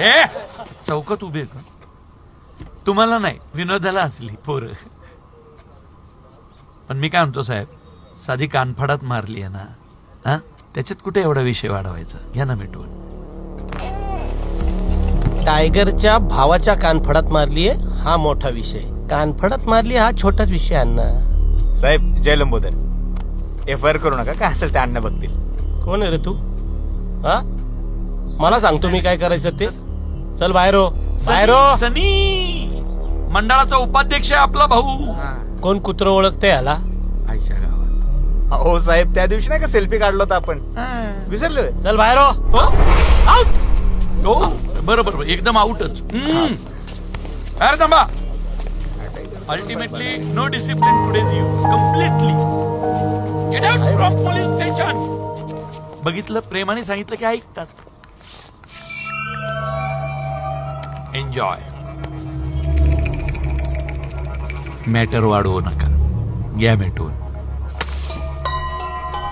ए चौकात उभे का तुम्हाला नाही विनोदाला असली पोरं. पण मी काय म्हणतो साहेब, साधी कानफडात मारली आहे ना, हा त्याच्यात कुठे एवढा विषय वाढवायचा, घ्या ना मिटवून. टायगरच्या भावाच्या कानफडात मारलीये हा मोठा विषय, कानफडात मारली हा छोटाच विषय. अण्णा साहेब जय लंबोदर, FIR करू नका, काय असेल ते अण्णा बघतील. कोण आहे रे तू? हा मला सांगतो मी काय करायचं ते. चल बाहेर हो, बाहेर हो. सनी मंडळाचा उपाध्यक्ष आहे आपला भाऊ. कोण कुत्र ओळखते ह्याला? आईच्या गावात. हो साहेब, त्या दिवशी नाही का सेल्फी काढलो होता आपण, विसरलोय. चल बाहेर हो. हो आउट. हो बरोबर, एकदम आउटच. अरे थांबा. Ultimately no discipline today's you completely get out from police station. बघितलं, प्रेमाने सांगितलं की ऐकतात. एन्जॉय. मॅटर वाढवू नका, घ्या मिटवून.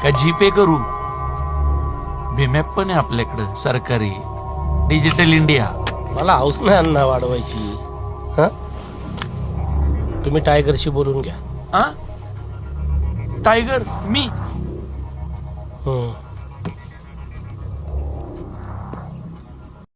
का जीपे करू? भीम ॲप पण आहे आपल्याकडं सरकारी, डिजिटल इंडिया. मला हाऊस नाही अण्णा वाढवायची. हा तुम्ही टायगरशी बोलून घ्या. टायगर मी